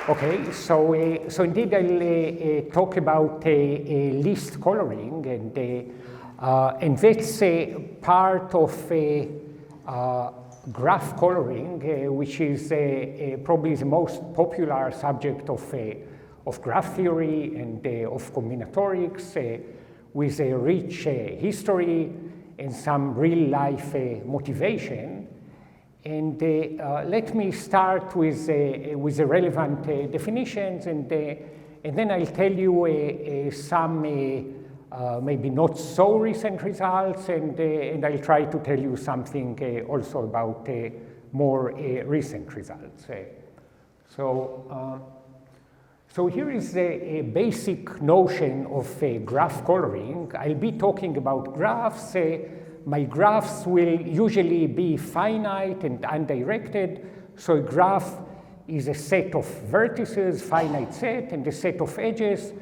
Okay, so indeed I'll talk about list coloring, and that's part of graph coloring, which is probably the most popular subject of graph theory and of combinatorics, with a rich history and some real-life motivation. And let me start with the relevant definitions, and then I'll tell you some maybe not so recent results, and I'll try to tell you something also about more recent results. So here is a basic notion of graph coloring. I'll be talking about graphs. My graphs will usually be finite and undirected. So a graph is a set of vertices, finite set, and a set of edges,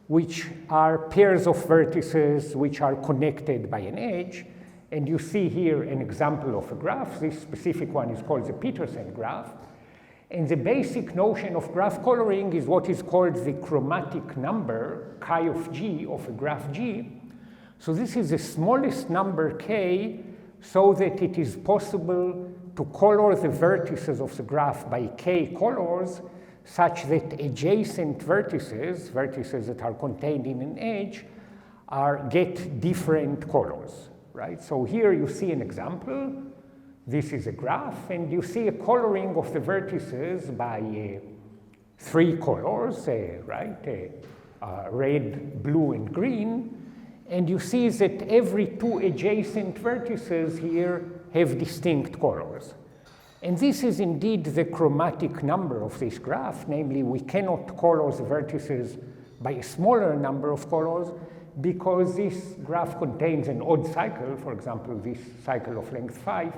which are pairs of vertices which are connected by an edge. And you see here an example of a graph. This specific one is called the Petersen graph. And the basic notion of graph coloring is what is called the chromatic number, chi of G, of a graph G. So this is the smallest number k, so that it is possible to color the vertices of the graph by k colors, such that adjacent vertices that are contained in an edge, get different colors, right? So here you see an example. This is a graph, and you see a coloring of the vertices by 3 colors, right? Red, blue, and green. And you see that every 2 adjacent vertices here have distinct colors. And this is indeed the chromatic number of this graph, namely we cannot color the vertices by a smaller number of colors because this graph contains an odd cycle, for example, this cycle of length 5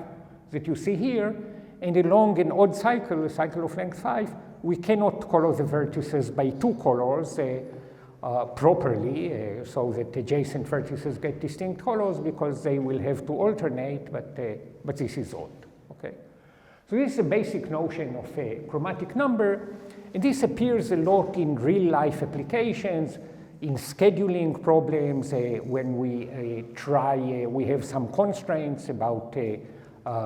that you see here, and along an odd cycle, a cycle of length 5, we cannot color the vertices by 2 colors properly, so that adjacent vertices get distinct colors because they will have to alternate, but this is odd, okay? So this is a basic notion of a chromatic number, and this appears a lot in real-life applications, in scheduling problems, when we have some constraints about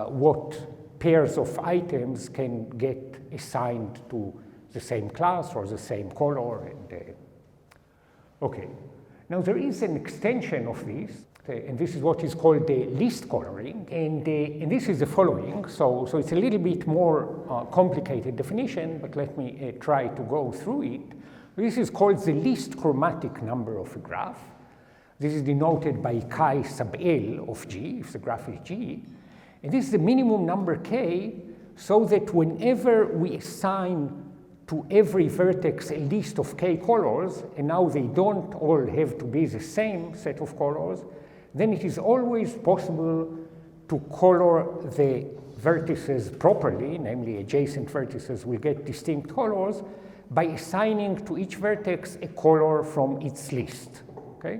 what pairs of items can get assigned to the same class or the same color, and okay, now there is an extension of this, and this is what is called the list coloring, and this is the following. So it's a little bit more complicated definition, but let me try to go through it. This is called the least chromatic number of a graph. This is denoted by chi sub L of G, if the graph is G, and this is the minimum number k, so that whenever we assign to every vertex a list of k colors, and now they don't all have to be the same set of colors, then it is always possible to color the vertices properly, namely adjacent vertices will get distinct colors, by assigning to each vertex a color from its list, okay?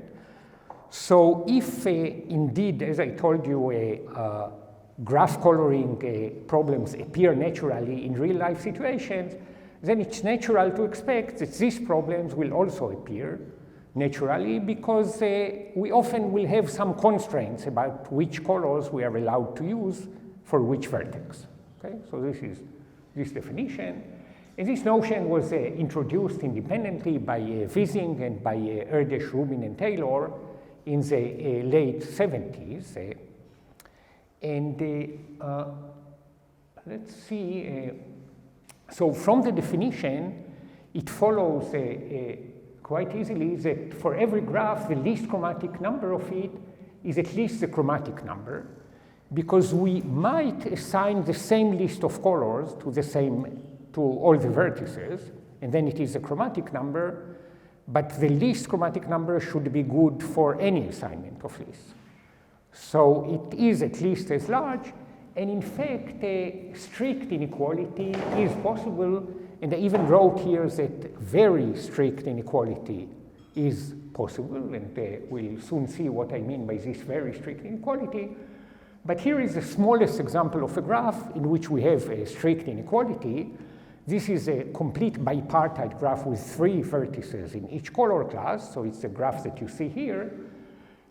So if indeed, as I told you, graph coloring problems appear naturally in real-life situations, then it's natural to expect that these problems will also appear naturally because we often will have some constraints about which colors we are allowed to use for which vertex. Okay? So this is this definition. And this notion was introduced independently by Vizing and by Erdős, Rubin and Taylor in the late 70s. Let's see. So from the definition, it follows quite easily that for every graph, the least chromatic number of it is at least the chromatic number, because we might assign the same list of colors to all the vertices, and then it is a chromatic number, but the least chromatic number should be good for any assignment of this. So it is at least as large, and in fact, a strict inequality is possible, and I even wrote here that very strict inequality is possible, and we'll soon see what I mean by this very strict inequality. But here is the smallest example of a graph in which we have a strict inequality. This is a complete bipartite graph with 3 vertices in each color class, so it's the graph that you see here.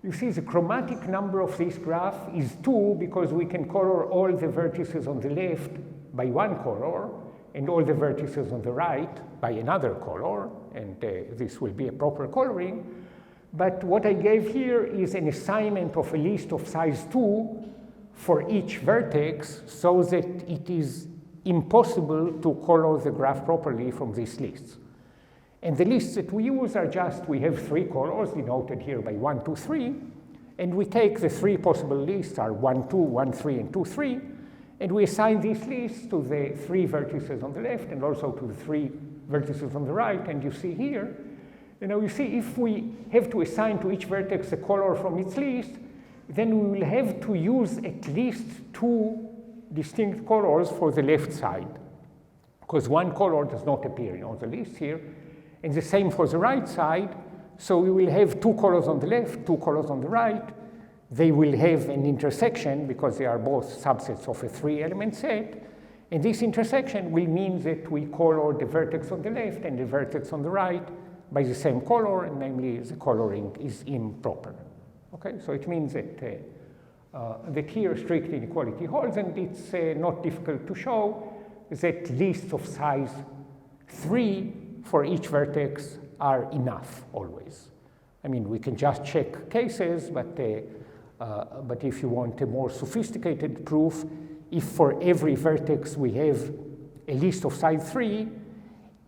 You see the chromatic number of this graph is 2 because we can color all the vertices on the left by one color and all the vertices on the right by another color, and this will be a proper coloring. But what I gave here is an assignment of a list of size 2 for each vertex so that it is impossible to color the graph properly from these lists. And the lists that we use are just, we have 3 colors denoted here by 1, 2, 3, and we take the 3 possible lists are 1, 2, 1, 3, and 2, 3, and we assign these lists to the 3 vertices on the left and also to the 3 vertices on the right, and you see here, you see if we have to assign to each vertex a color from its list, then we will have to use at least 2 distinct colors for the left side, because one color does not appear on the list here, and the same for the right side. So we will have 2 colors on the left, 2 colors on the right. They will have an intersection because they are both subsets of a 3-element set, and this intersection will mean that we color the vertex on the left and the vertex on the right by the same color, and namely the coloring is improper. Okay, so it means that that here strict inequality holds, and it's not difficult to show that lists of size 3 for each vertex are enough always. I mean, we can just check cases, but if you want a more sophisticated proof, if for every vertex we have a list of size 3,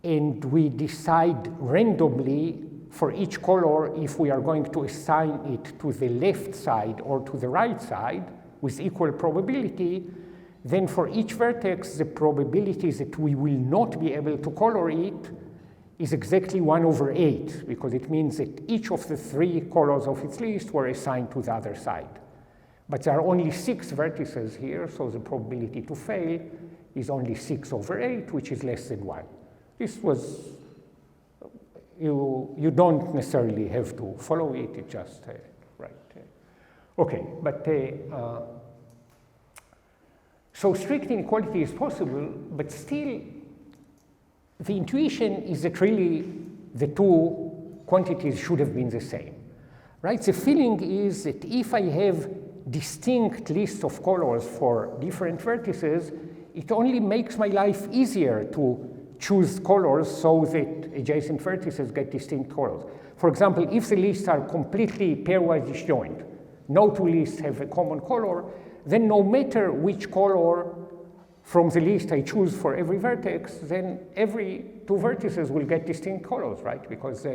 and we decide randomly for each color if we are going to assign it to the left side or to the right side with equal probability, then for each vertex, the probability that we will not be able to color it is exactly 1/8, because it means that each of the 3 colors of its list were assigned to the other side. But there are only 6 vertices here, so the probability to fail is only 6/8, which is less than 1. This was, you don't necessarily have to follow it, it's just right. Okay, but so strict inequality is possible, but still the intuition is that really the 2 quantities should have been the same, right? The feeling is that if I have distinct lists of colors for different vertices, it only makes my life easier to choose colors so that adjacent vertices get distinct colors. For example, if the lists are completely pairwise disjoint, no 2 lists have a common color, then no matter which color from the list I choose for every vertex, then every 2 vertices will get distinct colors, right? Because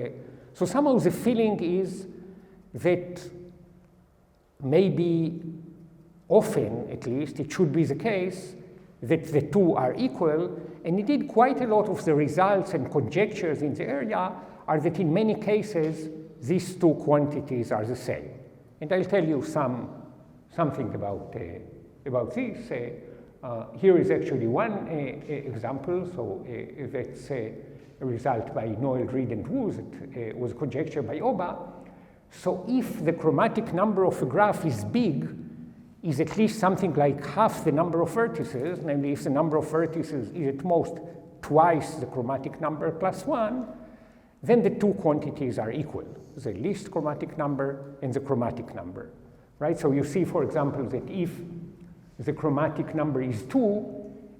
so somehow the feeling is that maybe often, at least, it should be the case that the 2 are equal, and indeed quite a lot of the results and conjectures in the area are that in many cases these 2 quantities are the same. And I'll tell you something about this. Here is actually one example, so that's a result by Noel, Reed, and Wu that was conjectured by Oba. So if the chromatic number of a graph is big, is at least something like half the number of vertices, namely if the number of vertices is at most twice the chromatic number plus 1, then the 2 quantities are equal, the least chromatic number and the chromatic number, right? So you see, for example, that if the chromatic number is 2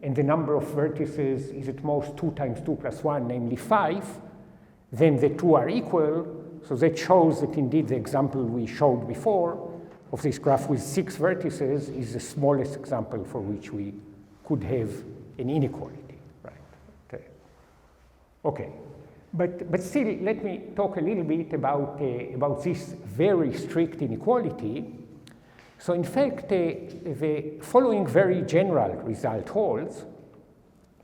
and the number of vertices is at most 2 times 2 plus 1, namely 5, then the 2 are equal. So that shows that indeed the example we showed before of this graph with 6 vertices is the smallest example for which we could have an inequality, right? Okay, but still, let me talk a little bit about this very strict inequality. So in fact, the following very general result holds.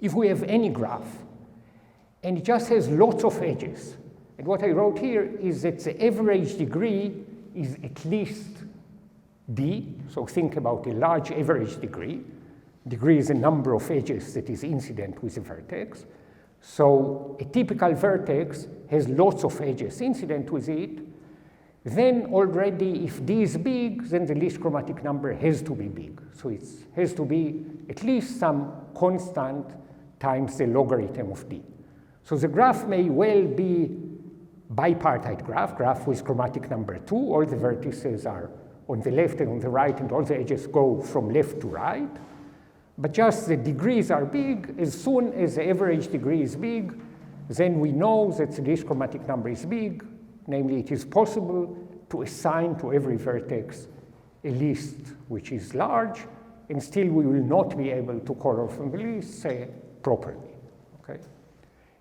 If we have any graph, and it just has lots of edges, and what I wrote here is that the average degree is at least d, so think about a large average degree. Degree is a number of edges that is incident with a vertex. So a typical vertex has lots of edges incident with it. Then already, if d is big, then the least chromatic number has to be big. So it has to be at least some constant times the logarithm of d. So the graph may well be bipartite graph with chromatic number 2. All the vertices are on the left and on the right, and all the edges go from left to right. But just the degrees are big. As soon as the average degree is big, then we know that the least chromatic number is big. Namely, it is possible to assign to every vertex a list which is large, and still we will not be able to color from the list properly. Okay?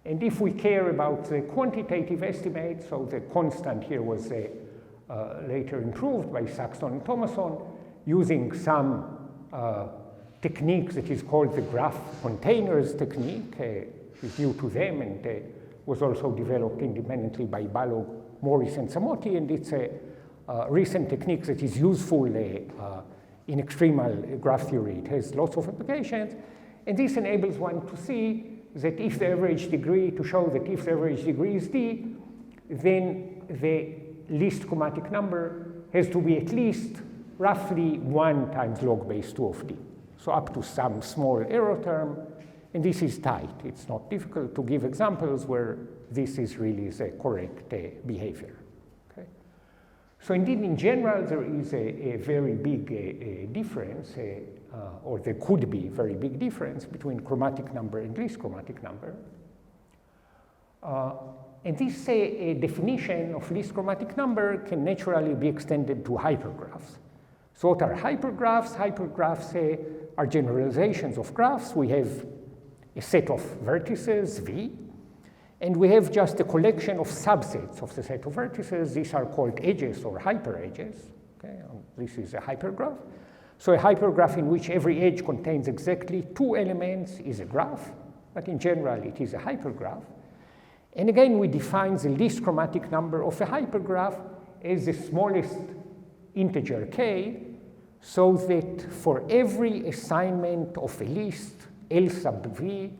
And if we care about the quantitative estimate, so the constant here was later improved by Saxton and Thomason using some technique that is called the graph containers technique, is new to them, and was also developed independently by Balog, Morris, and Samotti, and it's a recent technique that is useful in extremal graph theory. It has lots of applications, and this enables one to see that if the average degree, to show that if the average degree is d, then the least chromatic number has to be at least roughly 1 times log base 2 of d. So up to some small error term, and this is tight. It's not difficult to give examples where this is really the correct behavior. Okay? So indeed, in general, there is a very big difference, or there could be a very big difference between chromatic number and least chromatic number. And this definition of least chromatic number can naturally be extended to hypergraphs. So what are hypergraphs? Hypergraphs are generalizations of graphs. We have a set of vertices, V, and we have just a collection of subsets of the set of vertices. These are called edges or hyperedges. Okay? This is a hypergraph. So a hypergraph in which every edge contains exactly 2 elements is a graph, but in general it is a hypergraph. And again, we define the least chromatic number of a hypergraph as the smallest integer k, so that for every assignment of a list L sub v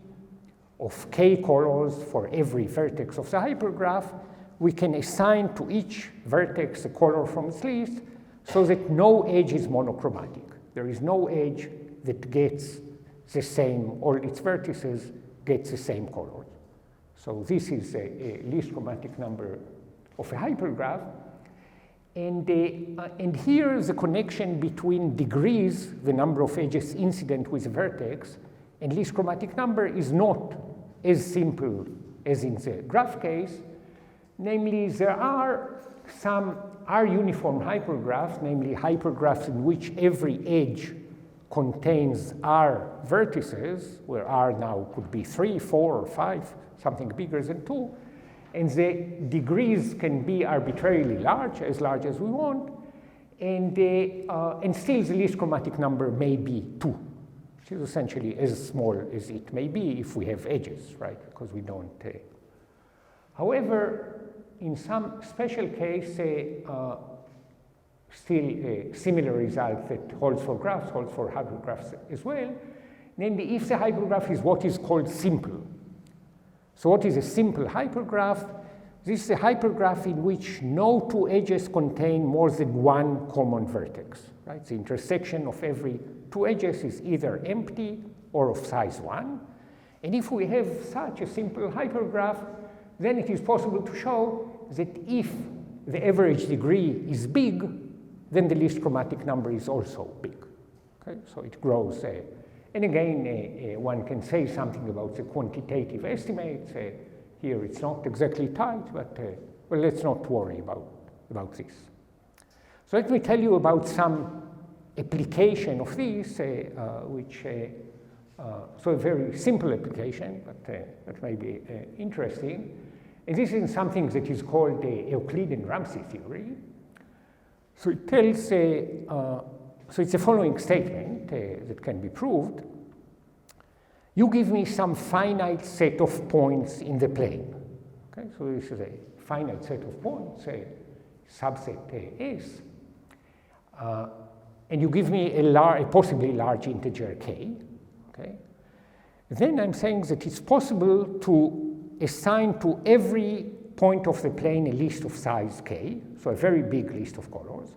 of k colors for every vertex of the hypergraph, we can assign to each vertex a color from its list so that no edge is monochromatic. There is no edge that gets the same, all its vertices gets the same colors. So this is a least chromatic number of a hypergraph. And here the connection between degrees, the number of edges incident with a vertex, and least chromatic number is not as simple as in the graph case. Namely, there are some R-uniform hypergraphs, namely hypergraphs in which every edge contains R vertices, where R now could be 3, 4, or 5, something bigger than 2. And the degrees can be arbitrarily large as we want, and still the least chromatic number may be 2, which is essentially as small as it may be if we have edges, right? Because we don't. However, in some special case, still a similar result that holds for graphs, holds for hypergraphs as well. Namely, if the hypergraph is what is called simple. So what is a simple hypergraph? This is a hypergraph in which no 2 edges contain more than 1 common vertex. Right? The intersection of every 2 edges is either empty or of size 1. And if we have such a simple hypergraph, then it is possible to show that if the average degree is big, then the least chromatic number is also big. Okay? So it grows. And again, one can say something about the quantitative estimates. Here it's not exactly tight, but well, let's not worry about this. So let me tell you about some application of this, so a very simple application, but that may be interesting. And this is something that is called the Euclidean Ramsey Theory. So it tells, so it's the following statement that can be proved. You give me some finite set of points in the plane. Okay, so this is a finite set of points, a subset S. And you give me a possibly large integer k. Okay? Then I'm saying that it's possible to assign to every point of the plane a list of size k, so a very big list of colors,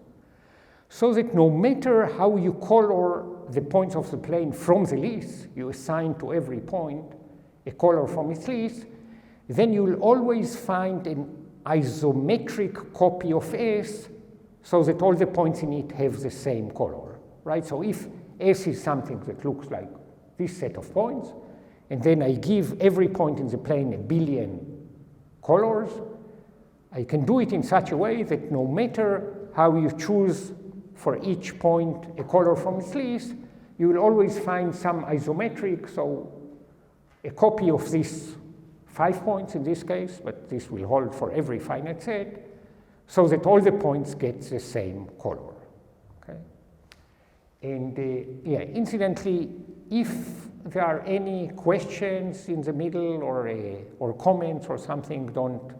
so that no matter how you color the points of the plane from the list, you assign to every point a color from its list, then you'll always find an isometric copy of S so that all the points in it have the same color, right? So if S is something that looks like this set of points, and then I give every point in the plane a billion colors, I can do it in such a way that no matter how you choose for each point a color from its list, you will always find some isometric, so a copy of these 5 points in this case, but this will hold for every finite set, so that all the points get the same color. Okay? And yeah, incidentally, if there are any questions in the middle or comments or something, don't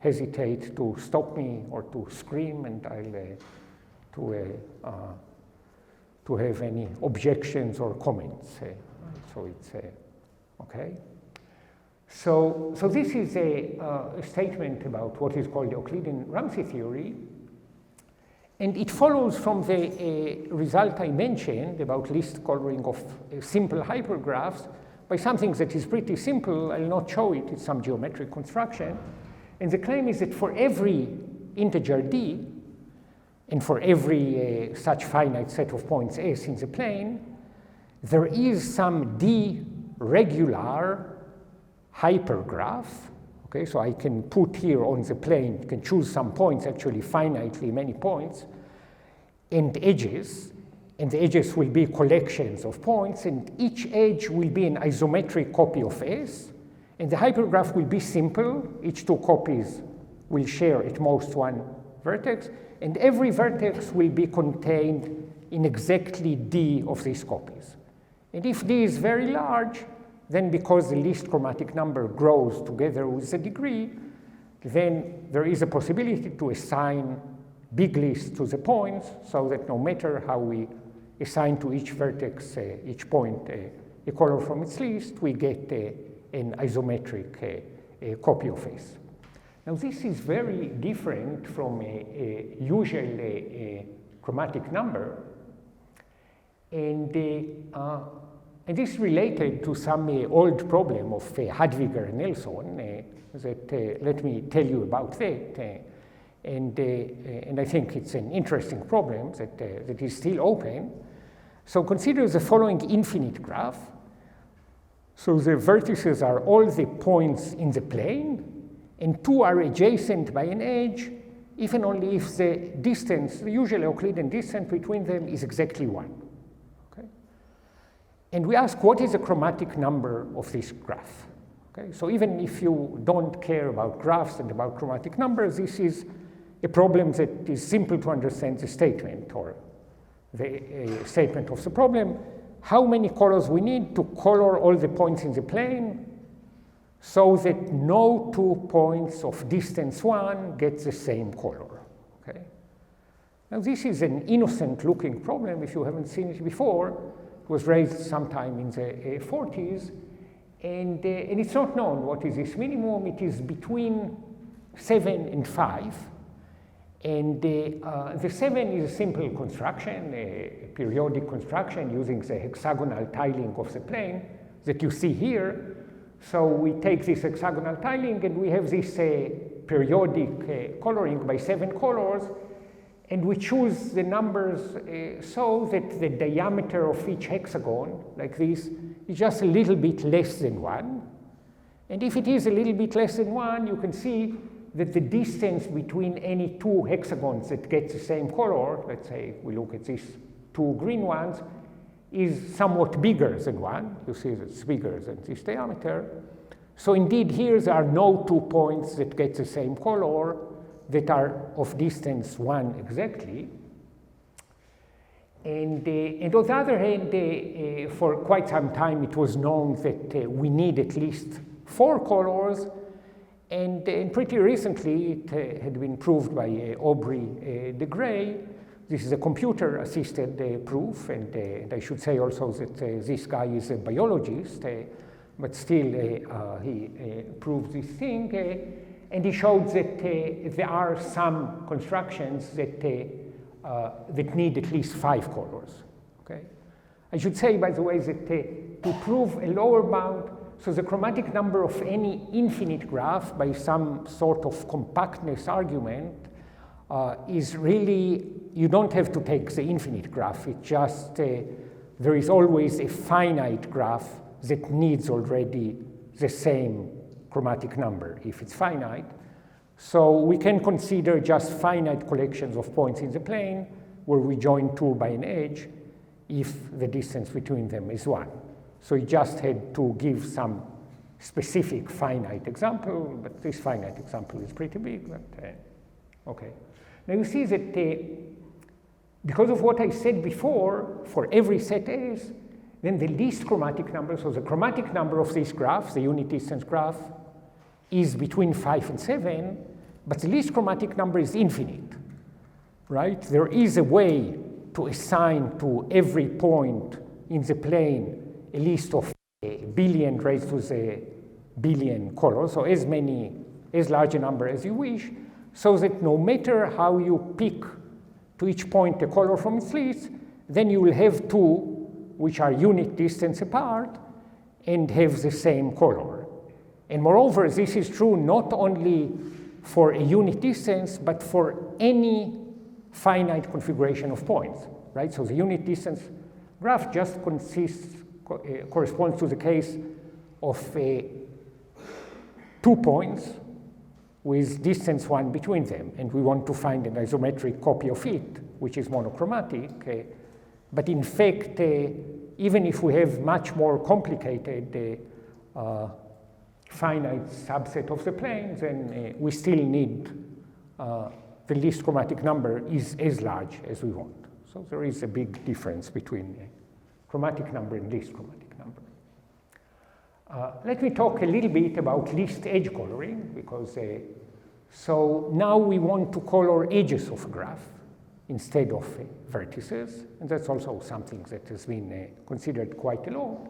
hesitate to stop me or to scream, and I'll to have any objections or comments. So it's okay. So this is a statement about what is called the Euclidean Ramsey Theory, and it follows from the result I mentioned about list coloring of simple hypergraphs by something that is pretty simple. I'll not show it, it's some geometric construction. And the claim is that for every integer d, and for every such finite set of points S in the plane, there is some d regular hypergraph. Okay, so I can put here on the plane, can choose some points, actually finitely many points, and edges, and the edges will be collections of points, and each edge will be an isometric copy of S, and the hypergraph will be simple. Each two copies will share at most one vertex, and every vertex will be contained in exactly d of these copies. And if d is very large, then because the least chromatic number grows together with the degree, then there is a possibility to assign big lists to the points, so that no matter how we assign to each vertex, each point, a color from its list, we get an isometric copy of S. Now this is very different from a usual chromatic number, and this is related to some old problem of Hadwiger and Nelson that let me tell you about that. And I think it's an interesting problem that is still open. So consider the following infinite graph. So the vertices are all the points in the plane, and two are adjacent by an edge, if and only if the distance, the usual Euclidean distance between them is exactly 1. Okay? And we ask, what is the chromatic number of this graph? Okay? So even if you don't care about graphs and about chromatic numbers, this is a problem that is simple to understand the statement, or the statement of the problem. How many colors we need to color all the points in the plane so that no 2 points of distance 1 get the same color. Okay? Now this is an innocent looking problem if you haven't seen it before. It was raised sometime in the 40s, and it's not known what is this minimum. It is between 7 and 5. And the 7 is a simple construction, a periodic construction using the hexagonal tiling of the plane that you see here. So we take this hexagonal tiling and we have this periodic coloring by 7 colors, and we choose the numbers so that the diameter of each hexagon, like this, is just a little bit less than 1. And if it is a little bit less than 1, you can see that the distance between any 2 hexagons that get the same color, let's say we look at these 2 green ones, is somewhat bigger than 1. You see that it's bigger than this diameter. So indeed, here there are no 2 points that get the same color that are of distance 1 exactly. And on the other hand, for quite some time it was known that we need at least 4 colors. And pretty recently, it had been proved by Aubrey de Grey. This is a computer-assisted proof, and I should say also that this guy is a biologist, but still he proved this thing, and he showed that there are some constructions that need at least 5 colors. Okay? I should say, by the way, that to prove a lower bound, So the chromatic number of any infinite graph by some sort of compactness argument is really, you don't have to take the infinite graph. It just, there is always a finite graph that needs already the same chromatic number if it's finite. So we can consider just finite collections of points in the plane where we join two by an edge if the distance between them is 1. So we just had to give some specific finite example, but this finite example is pretty big, but okay. Now you see that because of what I said before, for every set S, then the least chromatic number, so the chromatic number of this graph, the unit distance graph, is between 5 and 7, but the least chromatic number is infinite, right? There is a way to assign to every point in the plane a list of a billion raised to the billion colors, so as large a number as you wish, so that no matter how you pick to each point a color from its list, then you will have two which are unit distance apart and have the same color. And moreover, this is true not only for a unit distance, but for any finite configuration of points, right? So the unit distance graph just corresponds to the case of 2 points with distance 1 between them, and we want to find an isometric copy of it, which is monochromatic. But in fact, even if we have much more complicated finite subset of the planes, then we still need the least chromatic number is as large as we want. So there is a big difference between chromatic number and least chromatic number. Let me talk a little bit about least edge coloring, because so now we want to color edges of a graph instead of vertices, and that's also something that has been considered quite a lot.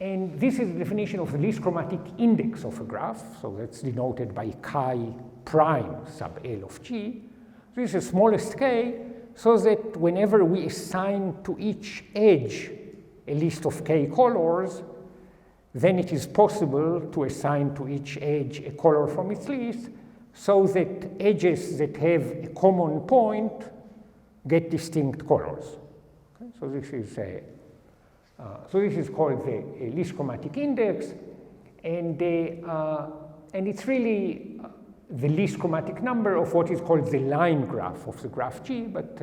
And this is the definition of the least chromatic index of a graph, so that's denoted by chi prime sub L of G. This is the smallest k, so that whenever we assign to each edge a list of k colors, then it is possible to assign to each edge a color from its list, so that edges that have a common point get distinct colors. Okay? So this is called the least chromatic index, and it's really the least chromatic number of what is called the line graph of the graph G, but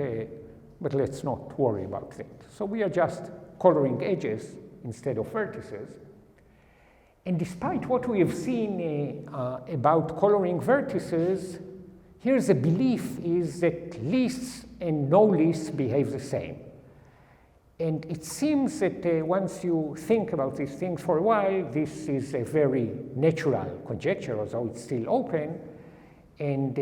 let's not worry about that. So we are just coloring edges instead of vertices. And despite what we have seen about coloring vertices, here's the belief is that lists and no lists behave the same. And it seems that once you think about these things for a while, this is a very natural conjecture, although it's still open. And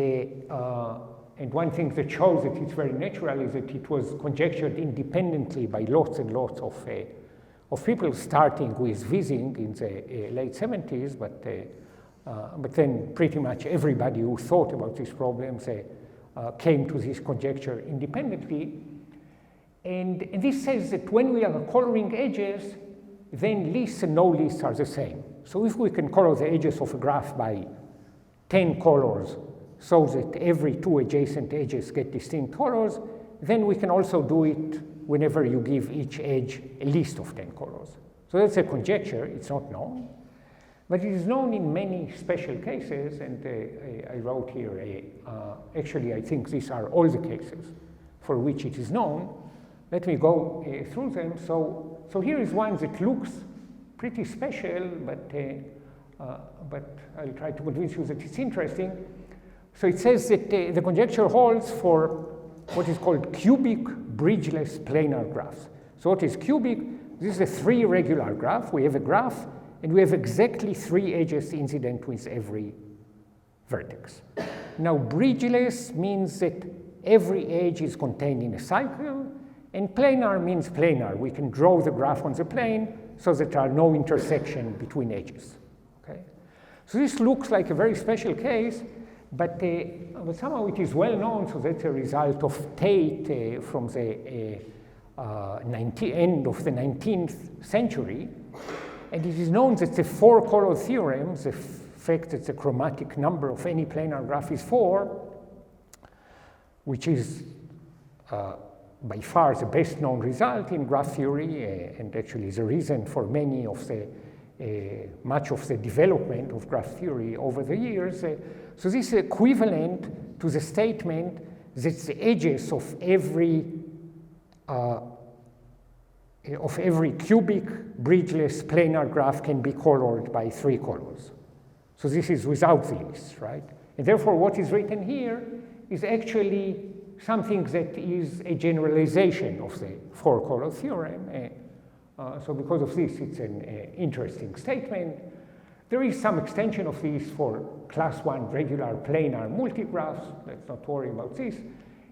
one thing that shows that it's very natural is that it was conjectured independently by lots and lots of people, starting with Vizing in the late 70s, but then pretty much everybody who thought about these problems came to this conjecture independently. And this says that when we are coloring edges, then lists and no lists are the same. So if we can color the edges of a graph by 10 colors so that every 2 adjacent edges get distinct colors, then we can also do it whenever you give each edge a list of 10 colors. So that's a conjecture, it's not known. But it is known in many special cases, and I wrote here, actually I think these are all the cases for which it is known. Let me go through them. So here is one that looks pretty special, but I'll try to convince you that it's interesting. So it says that the conjecture holds for what is called cubic bridgeless planar graphs. So what is cubic? This is a 3 regular graph. We have a graph, and we have exactly 3 edges incident with every vertex. Now, bridgeless means that every edge is contained in a cycle, and planar means planar. We can draw the graph on the plane so that there are no intersection between edges. Okay? So this looks like a very special case, but somehow it is well known, so that's a result of Tate from the end of the 19th century. And it is known that the four-color theorem, the fact that the chromatic number of any planar graph is 4, which is by far the best known result in graph theory, and actually the reason for many of the much of the development of graph theory over the years. So this is equivalent to the statement that the edges of every cubic bridgeless planar graph can be colored by 3 colors. So this is without this, right? And therefore, what is written here is actually something that is a generalization of the four-color theorem. So because of this, it's an interesting statement. There is some extension of this for class 1 regular planar multigraphs. Let's not worry about this.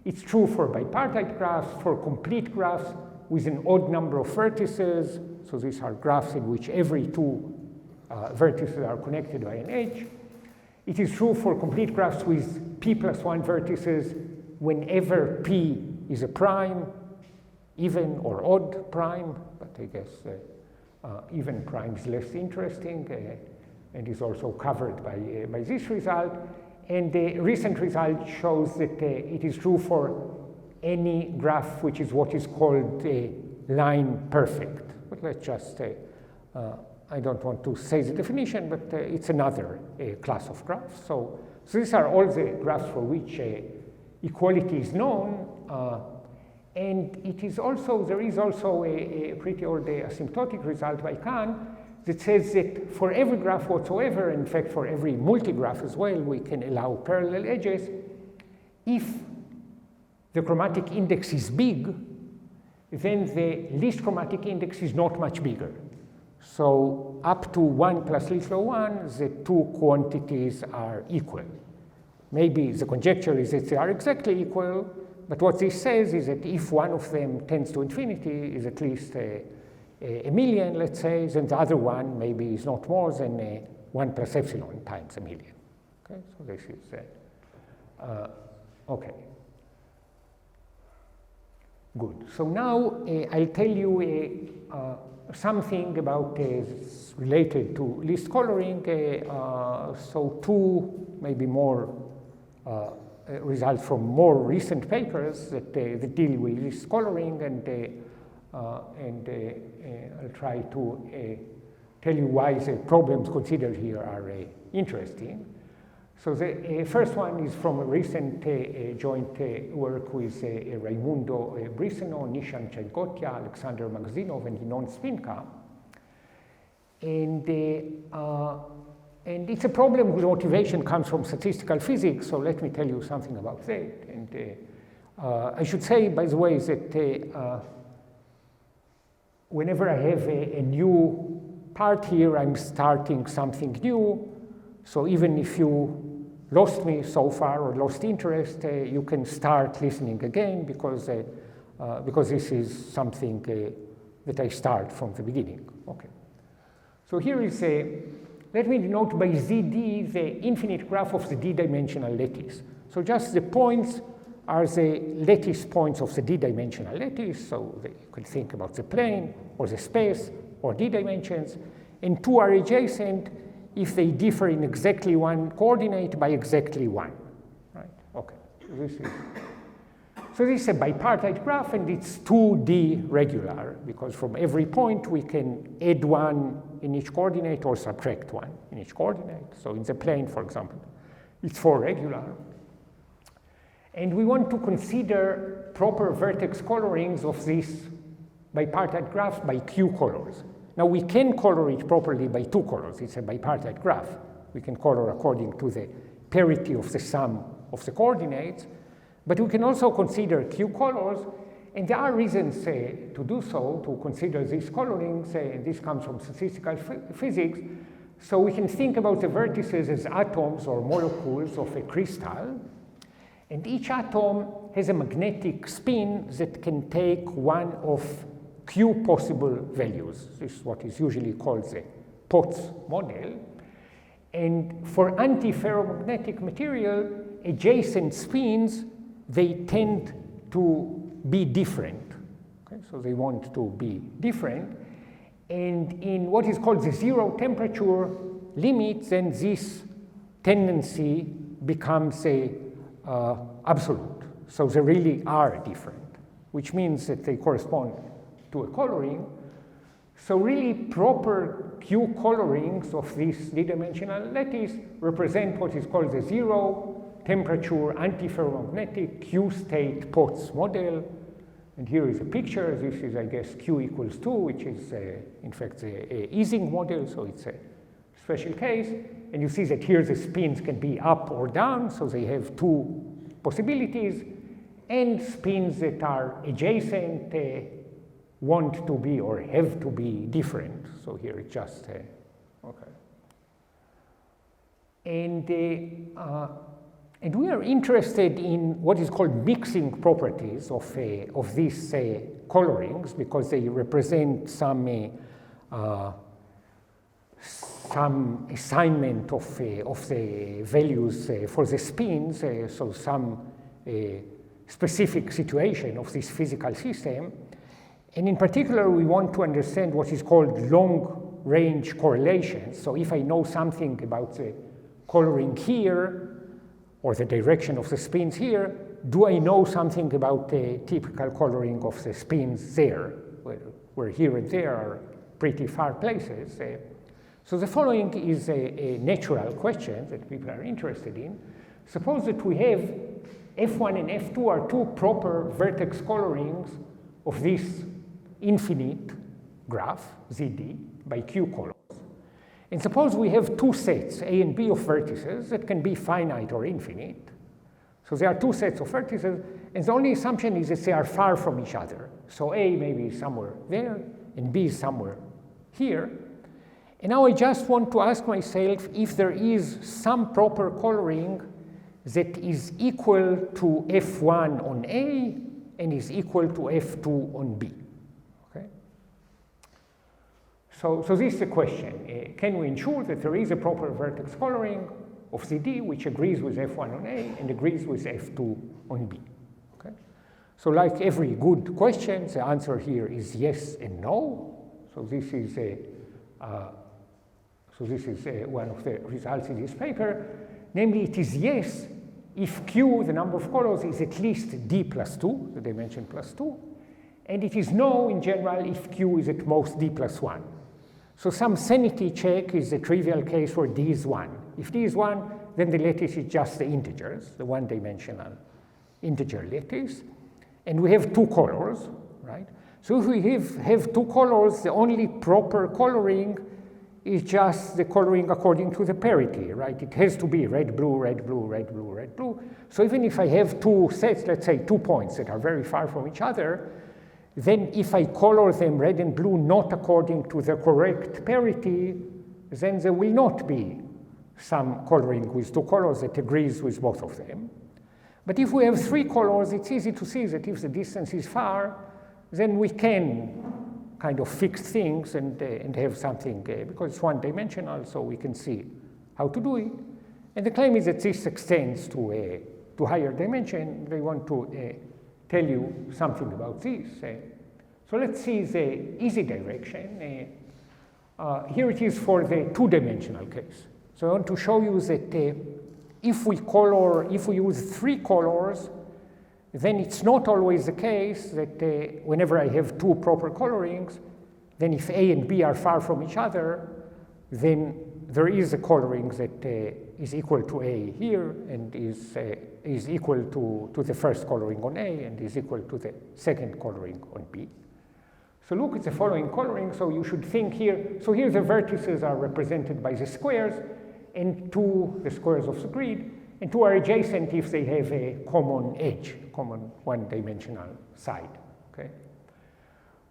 It's true for bipartite graphs, for complete graphs with an odd number of vertices. So these are graphs in which every 2 vertices are connected by an edge. It is true for complete graphs with p plus 1 vertices whenever p is a prime, even or odd prime, but I guess even prime is less interesting and is also covered by this result. And the recent result shows that it is true for any graph which is what is called line perfect. But let's just say, I don't want to say the definition, but it's another class of graphs. So these are all the graphs for which equality is known. And it is also, there is also a pretty old asymptotic result by Kahn that says that for every graph whatsoever, in fact for every multigraph as well, we can allow parallel edges. If the chromatic index is big, then the least chromatic index is not much bigger. So up to 1 plus least low 1, the 2 quantities are equal. Maybe the conjecture is that they are exactly equal, but what this says is that if one of them tends to infinity, is at least a million, let's say, then the other one maybe is not more than 1 plus epsilon times a million. Okay, so this is okay. Good. So now I'll tell you something about related to list coloring. So 2, maybe more results from more recent papers that deal with list coloring, and I'll try to tell you why the problems considered here are interesting. So the first one is from a recent joint work with Raimundo Briceno, Nishan Chandgotia, Alexander Magazinov, and Spinka. And it's a problem whose motivation comes from statistical physics, so let me tell you something about that. And I should say, by the way, that whenever I have a new part here, I'm starting something new. So even if you lost me so far or lost interest, you can start listening again because this is something that I start from the beginning. Okay. So here is let me denote by ZD the infinite graph of the d-dimensional lattice. So just the points are the lattice points of the d-dimensional lattice. So you can think about the plane or the space or d dimensions, and 2 are adjacent if they differ in exactly 1 coordinate by exactly 1. Right? Okay. So this is a bipartite graph, and it's 2D regular, because from every point we can add 1 in each coordinate or subtract 1 in each coordinate. So in the plane, for example, it's 4 regular. And we want to consider proper vertex colorings of these bipartite graphs by Q colors. Now we can color it properly by 2 colors. It's a bipartite graph. We can color according to the parity of the sum of the coordinates, but we can also consider Q colors, and there are reasons to do so, to consider these colorings. This comes from statistical physics. So we can think about the vertices as atoms or molecules of a crystal, and each atom has a magnetic spin that can take one of Q possible values. This is what is usually called the Potts model. And for antiferromagnetic material, adjacent spins, they tend to be different. Okay? So they want to be different. And in what is called the zero temperature limit, then this tendency becomes absolute. So they really are different, which means that they correspond to a coloring. So really proper Q colorings of this d-dimensional lattice represent what is called the zero temperature antiferromagnetic Q-state Potts model. And here is a picture. This is, I guess, Q equals 2, which is, in fact, the Vizing model, so it's a special case. And you see that here the spins can be up or down, so they have two possibilities. And spins that are adjacent want to be or have to be different. So here it's just, okay. And we are interested in what is called mixing properties of these colorings, because they represent some assignment of the values for the spins, so some specific situation of this physical system. And in particular, we want to understand what is called long-range correlations. So if I know something about the coloring here, or the direction of the spins here, do I know something about the typical coloring of the spins there, where here and there are pretty far places? So the following is a natural question that people are interested in. Suppose that we have F1 and F2 are two proper vertex colorings of this infinite graph, ZD, by Q colors. And suppose we have two sets, A and B, of vertices that can be finite or infinite. So there are two sets of vertices, and the only assumption is that they are far from each other. So A maybe is somewhere there, and B is somewhere here. And now I just want to ask myself if there is some proper coloring that is equal to F1 on A and is equal to F2 on B. So this is the question. Can we ensure that there is a proper vertex coloring of ZD which agrees with F1 on A and agrees with F2 on B? Okay? So like every good question, the answer here is yes and no. So this is one of the results in this paper. Namely, it is yes if Q, the number of colors, is at least D plus 2, the dimension plus 2. And it is no, in general, if Q is at most D plus 1. So some sanity check is a trivial case where D is 1. If D is 1, then the lattice is just the integers, the one-dimensional integer lattice. And we have two colors, right? So if we have two colors, the only proper coloring is just the coloring according to the parity, right? It has to be red, blue, red, blue, red, blue, red, blue. So even if I have two sets, let's say 2 points that are very far from each other, then if I color them red and blue not according to the correct parity, then there will not be some coloring with two colors that agrees with both of them. But if we have 3 colors, it's easy to see that if the distance is far, then we can kind of fix things and have something, because it's one-dimensional, so we can see how to do it. And the claim is that this extends to higher dimension. They want to tell you something about this. So let's see the easy direction. Here it is for the 2-dimensional case. So I want to show you that if we use 3 colors, then it's not always the case that whenever I have 2 proper colorings, then if A and B are far from each other, then there is a coloring that is equal to A here and is equal to the first coloring on A and is equal to the second coloring on B. So look at the following coloring. So you should think here. So here the vertices are represented by the squares, and the squares of the grid, and 2 are adjacent if they have a common edge, common one-dimensional side. Okay.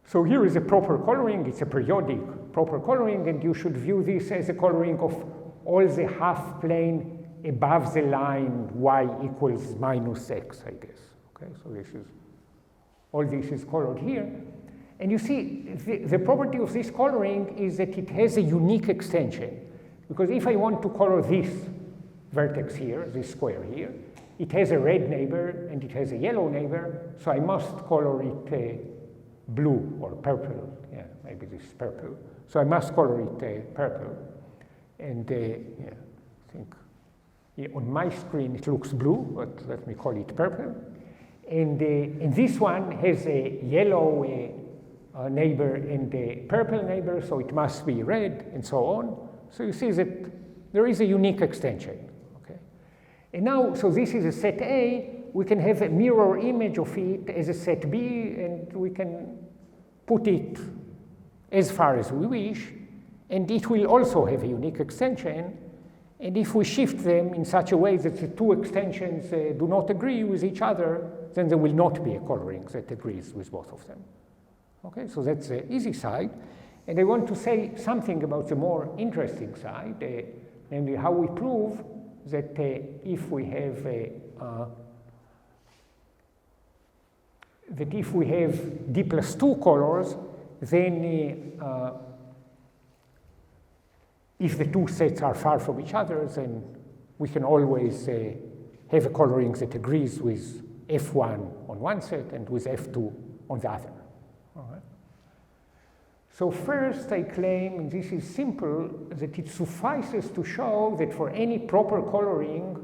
So here is a proper coloring. It's a periodic proper coloring, and you should view this as a coloring of all the half plane above the line y equals minus x, I guess. Okay, so all this is colored here. And you see, the property of this coloring is that it has a unique extension. Because if I want to color this vertex here, this square here, it has a red neighbor and it has a yellow neighbor, so I must color it blue or purple. Yeah, maybe this is purple. So I must color it purple. And yeah, I think on my screen it looks blue, but let me call it purple. And this one has a yellow neighbor and a purple neighbor, so it must be red, and so on. So you see that there is a unique extension. Okay? And now, so this is a set A. We can have a mirror image of it as a set B, and we can put it as far as we wish, and it will also have a unique extension. And if we shift them in such a way that the two extensions do not agree with each other, then there will not be a coloring that agrees with both of them. Okay, so that's the easy side. And I want to say something about the more interesting side, namely how we prove that if we have D plus 2 colors, then if the two sets are far from each other, then we can always have a coloring that agrees with F1 on one set and with F2 on the other. All right. So first I claim, and this is simple, that it suffices to show that for any proper coloring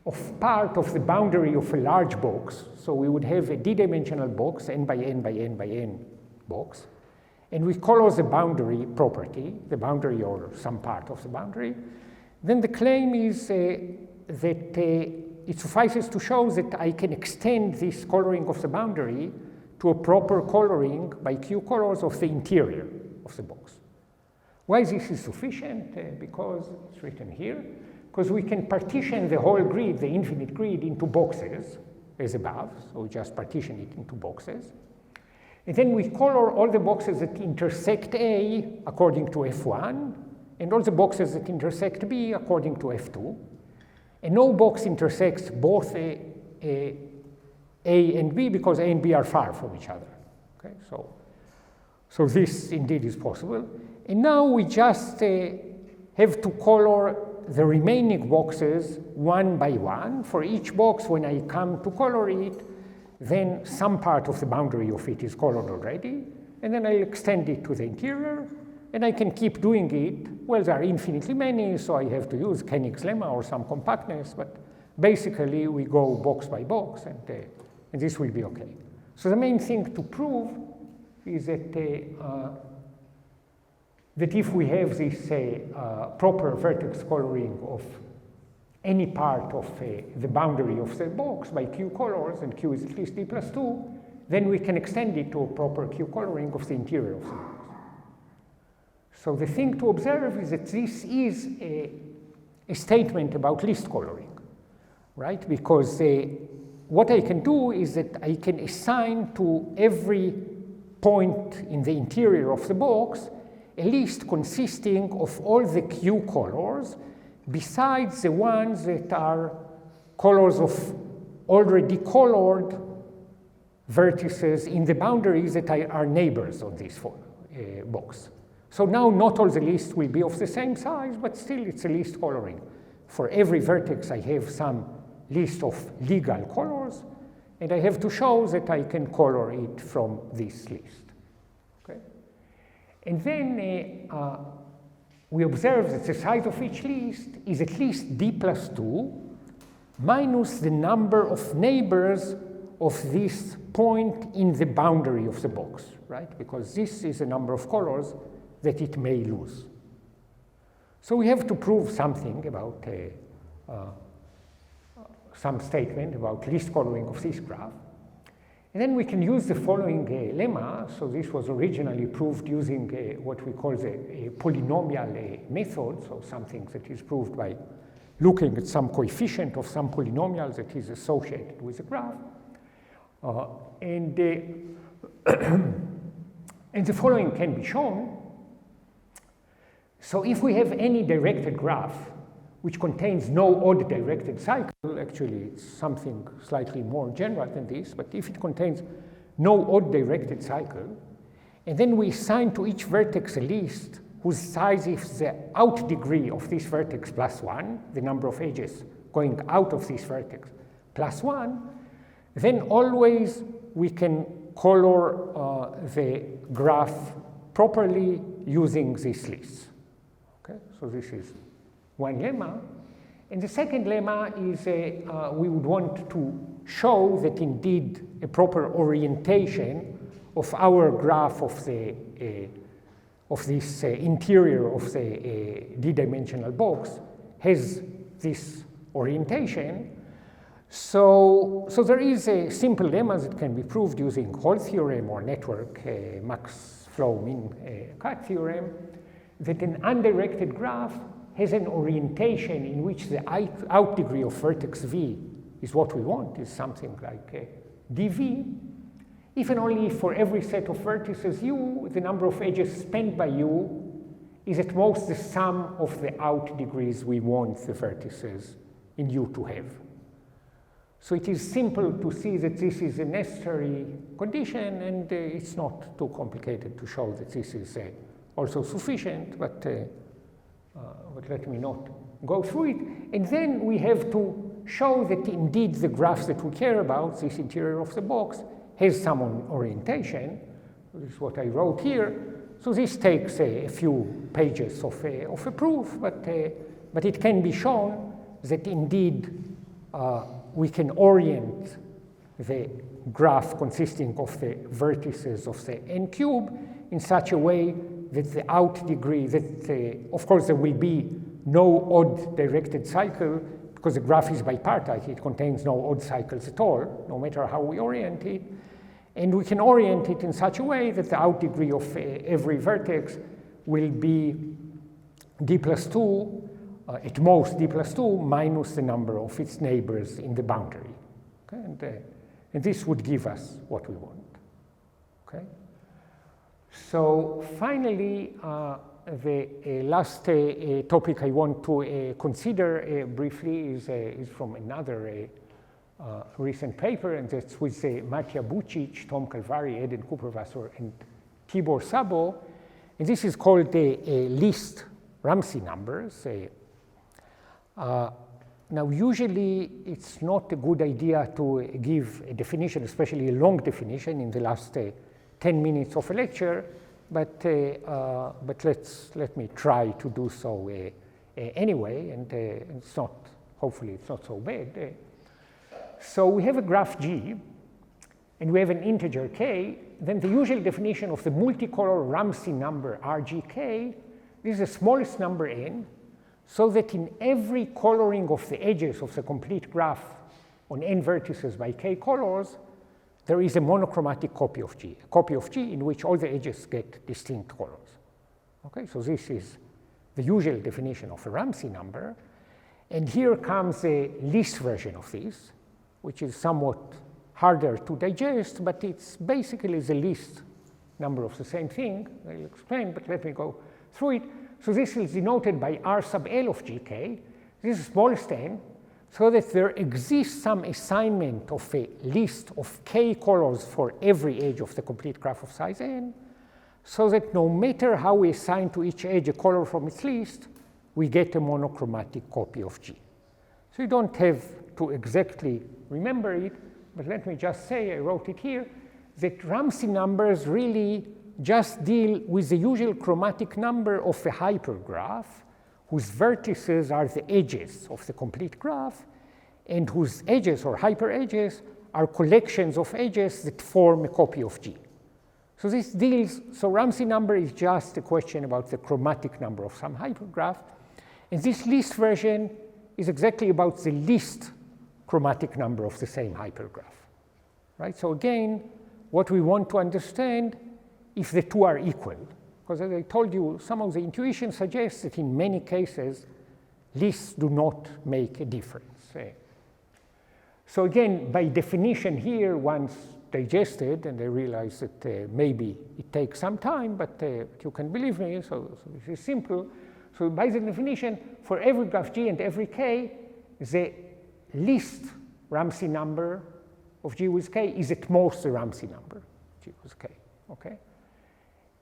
of part of the boundary of a large box, so we would have a d-dimensional box, n by n by n by n box, and we color the boundary property, the boundary or some part of the boundary, then the claim is that it suffices to show that I can extend this coloring of the boundary to a proper coloring by Q colors of the interior of the box. Why this is sufficient? Because it's written here, because we can partition the whole grid, the infinite grid, into boxes as above, so we just partition it into boxes. And then we color all the boxes that intersect A according to F1, and all the boxes that intersect B according to F2. And no box intersects both A and B because A and B are far from each other. Okay, so this indeed is possible. And now we just have to color the remaining boxes one by one. For each box, when I come to color it, then some part of the boundary of it is colored already, and then I extend it to the interior, and I can keep doing it. Well, there are infinitely many, so I have to use Koenig's lemma or some compactness, but basically we go box by box, and this will be okay. So the main thing to prove is that, that if we have this proper vertex coloring of any part of the boundary of the box by Q colors, and Q is at least D plus 2, then we can extend it to a proper Q coloring of the interior of the box. So the thing to observe is that this is a statement about least coloring, right? Because what I can do is that I can assign to every point in the interior of the box a list consisting of all the Q colors besides the ones that are colors of already colored vertices in the boundaries that are neighbors of this box. So now not all the lists will be of the same size, but still it's a list coloring. For every vertex I have some list of legal colors, and I have to show that I can color it from this list. Okay? And then we observe that the size of each list is at least D plus 2 minus the number of neighbors of this point in the boundary of the box, right? Because this is the number of colors that it may lose. So we have to prove something about some statement about least coloring of this graph. And then we can use the following lemma. So this was originally proved using what we call the polynomial method, so something that is proved by looking at some coefficient of some polynomial that is associated with the graph. And the following can be shown. So if we have any directed graph which contains no odd directed cycle, actually it's something slightly more general than this, but if it contains no odd directed cycle, and then we assign to each vertex a list whose size is the out degree of this vertex plus 1, the number of edges going out of this vertex plus 1, then always we can color the graph properly using this list. Okay, so this is one lemma. And the second lemma is we would want to show that indeed a proper orientation of our graph of the of this interior of the d-dimensional box has this orientation. So there is a simple lemma that can be proved using Hall theorem or network max flow min cut theorem, that an undirected graph has an orientation in which the out degree of vertex v is what we want, is something like dv, if and only if for every set of vertices u, the number of edges spanned by u is at most the sum of the out degrees we want the vertices in u to have. So it is simple to see that this is a necessary condition, and it's not too complicated to show that this is also sufficient, but let me not go through it. And then we have to show that indeed the graph that we care about, this interior of the box, has some orientation. This is what I wrote here. So this takes a few pages of a proof, but it can be shown that indeed we can orient the graph consisting of the vertices of the n cube in such a way that the out degree, of course there will be no odd directed cycle because the graph is bipartite, it contains no odd cycles at all, no matter how we orient it. And we can orient it in such a way that the out degree of every vertex will be d plus 2, at most d plus 2 minus the number of its neighbors in the boundary. Okay? And this would give us what we want. Okay? So finally, the last topic I want to consider briefly is from another recent paper, and that's with Matija Bucic, Tom Calvari, Eden Kuperwasser, and Tibor Szabo. And this is called the least Ramsey numbers. Now, usually it's not a good idea to give a definition, especially a long definition, in the last 10 minutes of a lecture, but let me try to do so anyway, and it's not, hopefully it's not so bad. So we have a graph G, and we have an integer k, then the usual definition of the multicolor Ramsey number RGK, this is the smallest number n, so that in every coloring of the edges of the complete graph on n vertices by k colors, there is a monochromatic copy of G, a copy of G in which all the edges get distinct colors. Okay, so this is the usual definition of a Ramsey number. And here comes a least version of this, which is somewhat harder to digest, but it's basically the least number of the same thing. I'll explain, but let me go through it. So this is denoted by R sub L of gk. This is smallest n, so that there exists some assignment of a list of k colors for every edge of the complete graph of size n, so that no matter how we assign to each edge a color from its list, we get a monochromatic copy of G. So you don't have to exactly remember it, but let me just say, I wrote it here, that Ramsey numbers really just deal with the usual chromatic number of a hypergraph, whose vertices are the edges of the complete graph, and whose edges or hyperedges are collections of edges that form a copy of G. So this deals, so Ramsey number is just a question about the chromatic number of some hypergraph, and this least version is exactly about the least chromatic number of the same hypergraph, right? So again, what we want to understand if the two are equal, because as I told you, some of the intuition suggests that in many cases, lists do not make a difference. So again, by definition here, once digested, and I realize that maybe it takes some time, but you can believe me, so this is simple. So by the definition, for every graph G and every K, the least Ramsey number of G with K is at most the Ramsey number, G with K, okay?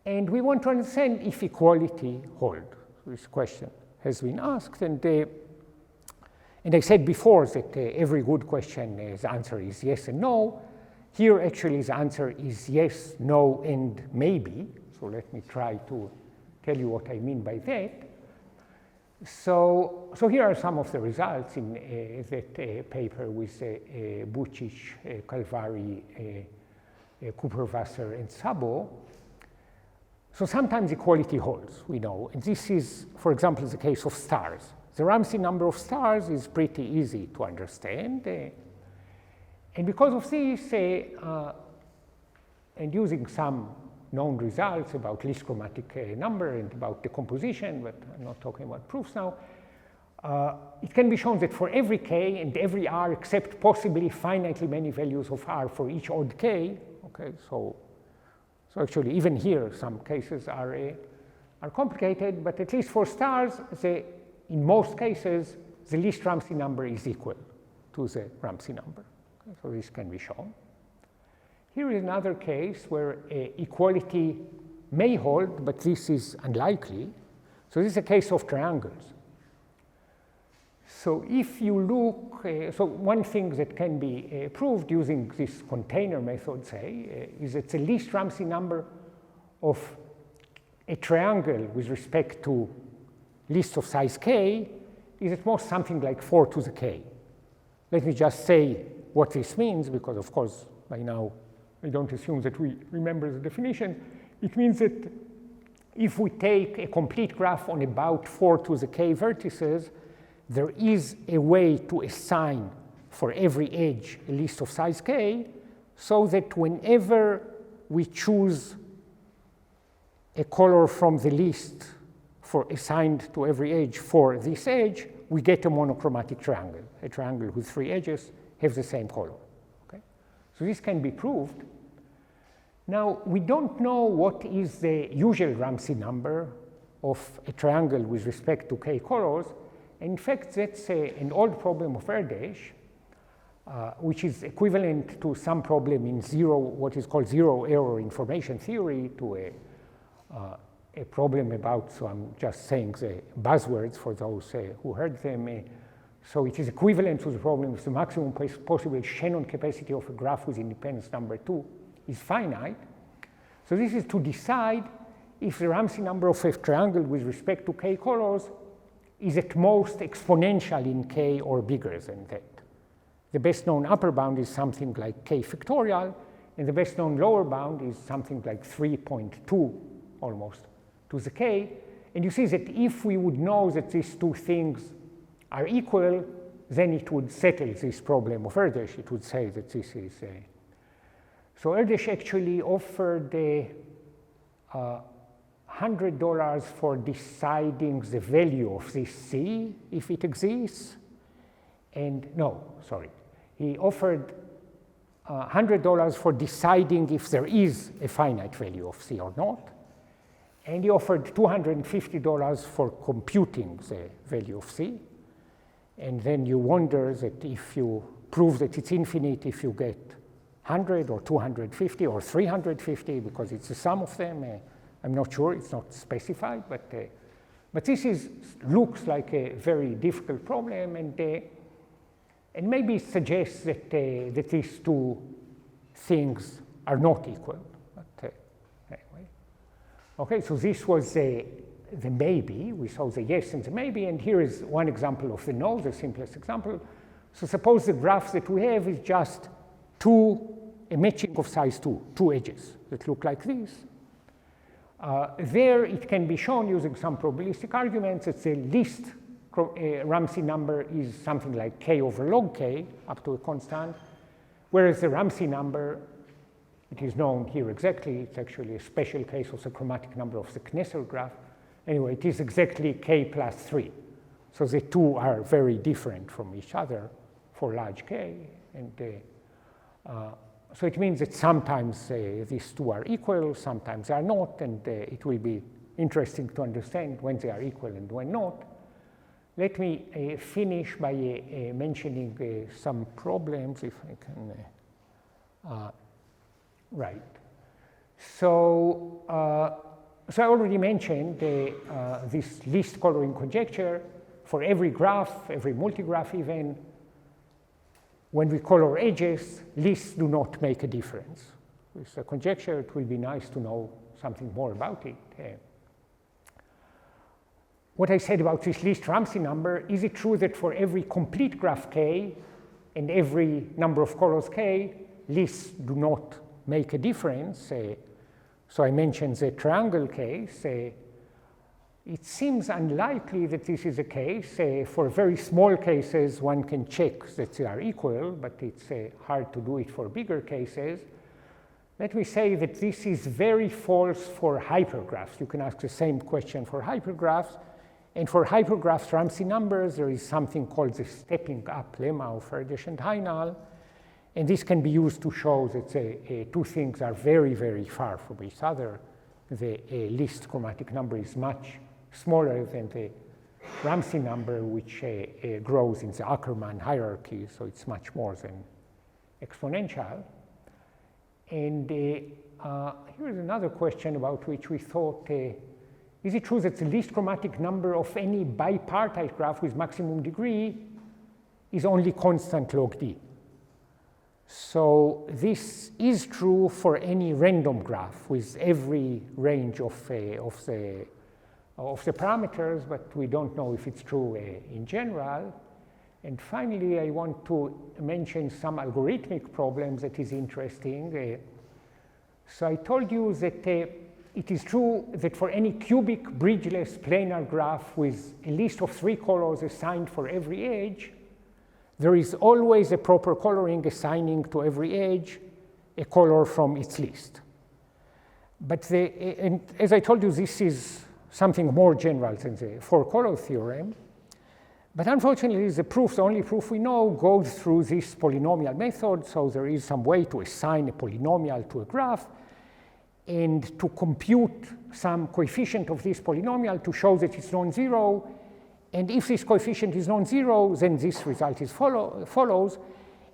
And we want to understand if equality holds. This question has been asked, and I said before that every good question, the answer is yes and no. Here, actually, the answer is yes, no, and maybe. So let me try to tell you what I mean by that. So here are some of the results in that paper with Bucic, Calvari, Cooper-Wasser, and Szabo. So sometimes equality holds, we know. And this is, for example, the case of stars. The Ramsey number of stars is pretty easy to understand. And because of this, and using some known results about least chromatic number and about decomposition, but I'm not talking about proofs now, it can be shown that for every k and every r except possibly finitely many values of r for each odd k, okay, so actually even here some cases are complicated, but at least for stars, in most cases, the least Ramsey number is equal to the Ramsey number. Okay, so this can be shown. Here is another case where equality may hold, but this is unlikely. So this is a case of triangles. So if you look, so one thing that can be proved using this container method, say, is that the least Ramsey number of a triangle with respect to list of size k is at most something like 4 to the k. Let me just say what this means, because of course by now I don't assume that we remember the definition. It means that if we take a complete graph on about 4 to the k vertices, there is a way to assign for every edge a list of size k, so that whenever we choose a color from the list assigned to every edge for this edge, we get a monochromatic triangle. A triangle with 3 edges have the same color. Okay? So this can be proved. Now, we don't know what is the usual Ramsey number of a triangle with respect to k colors. In fact, that's an old problem of Erdős, which is equivalent to some problem in what is called zero error information theory, to a problem about, so I'm just saying the buzzwords for those who heard them. So it is equivalent to the problem if the maximum possible Shannon capacity of a graph with independence number 2 is finite. So this is to decide if the Ramsey number of a triangle with respect to k colors is at most exponential in k or bigger than that. The best known upper bound is something like k factorial, and the best known lower bound is something like 3.2 almost to the k. And you see that if we would know that these two things are equal, then it would settle this problem of Erdős. It would say that this is so Erdős actually offered $100 for deciding the value of this c if it exists. And no, sorry. He offered $100 for deciding if there is a finite value of c or not. And he offered $250 for computing the value of c. And then you wonder that if you prove that it's infinite, if you get 100 or 250 or 350, because it's the sum of them. I'm not sure, it's not specified, but this looks like a very difficult problem, and maybe suggests that these two things are not equal. But anyway, okay. So this was the maybe. We saw the yes and the maybe, and here is one example of the no, the simplest example. So suppose the graph that we have is just a matching of size 2, 2 edges that look like this. There it can be shown using some probabilistic arguments that the least Ramsey number is something like k over log k up to a constant, whereas the Ramsey number, it is known here exactly, it's actually a special case of the chromatic number of the Kneser graph. Anyway, it is exactly k plus 3. So the two are very different from each other for large k. And so it means that sometimes these two are equal, sometimes they are not, and it will be interesting to understand when they are equal and when not. Let me finish by mentioning some problems, if I can. Right. So, I already mentioned this least coloring conjecture for every graph, every multigraph even. when we color edges, lists do not make a difference. With a conjecture, it will be nice to know something more about it. What I said about this list Ramsey number, is it true that for every complete graph K and every number of colors K, lists do not make a difference? So I mentioned the triangle case. It seems unlikely that this is the case. For very small cases, one can check that they are equal, but it's hard to do it for bigger cases. Let me say that this is very false for hypergraphs. You can ask the same question for hypergraphs. And for hypergraphs Ramsey numbers, there is something called the stepping up lemma of Erdős and Heinal. And this can be used to show that two things are very, very far from each other. The least chromatic number is much smaller than the Ramsey number, which grows in the Ackermann hierarchy, so it's much more than exponential. And here's another question about which we thought, is it true that the least chromatic number of any bipartite graph with maximum degree is only constant log d? So this is true for any random graph with every range of the parameters, but we don't know if it's true in general. And finally, I want to mention some algorithmic problems that is interesting. So I told you that it is true that for any cubic bridgeless planar graph with a list of 3 colors assigned for every edge, there is always a proper coloring assigning to every edge a color from its list. But and as I told you, this is something more general than the 4-color theorem. But unfortunately, the only proof we know goes through this polynomial method. So there is some way to assign a polynomial to a graph and to compute some coefficient of this polynomial to show that it's non-zero. And if this coefficient is non-zero, then this result follows.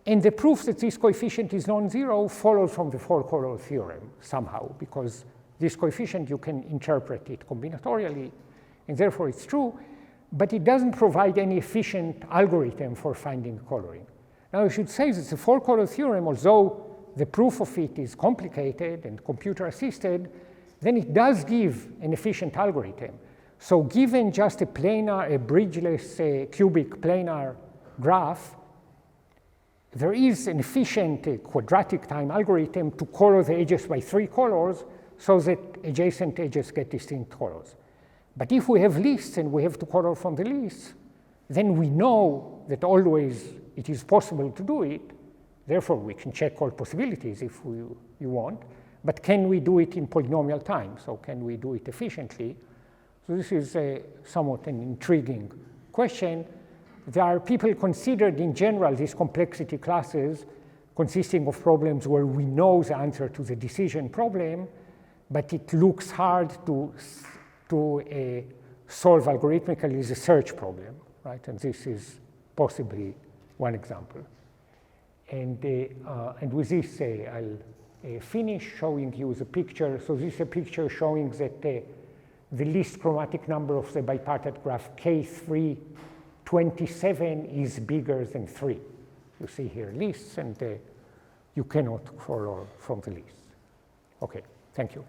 And the proof that this coefficient is non-zero follows from the 4-color theorem somehow, because this coefficient, you can interpret it combinatorially, and therefore it's true. But it doesn't provide any efficient algorithm for finding coloring. Now, I should say that the 4-color theorem, although the proof of it is complicated and computer-assisted, then it does give an efficient algorithm. So given just a bridgeless cubic planar graph, there is an efficient quadratic time algorithm to color the edges by 3 colors so that adjacent edges get distinct colors. But if we have lists and we have to color from the lists, then we know that always it is possible to do it. Therefore, we can check all possibilities if you want. But can we do it in polynomial time? So can we do it efficiently? So this is somewhat an intriguing question. There are people considered in general these complexity classes consisting of problems where we know the answer to the decision problem, but it looks hard to solve algorithmically the search problem, right? And this is possibly one example. And with this, I'll finish showing you the picture. So this is a picture showing that the least chromatic number of the bipartite graph K327 is bigger than 3. You see here lists, and you cannot color from the lists. Okay, thank you.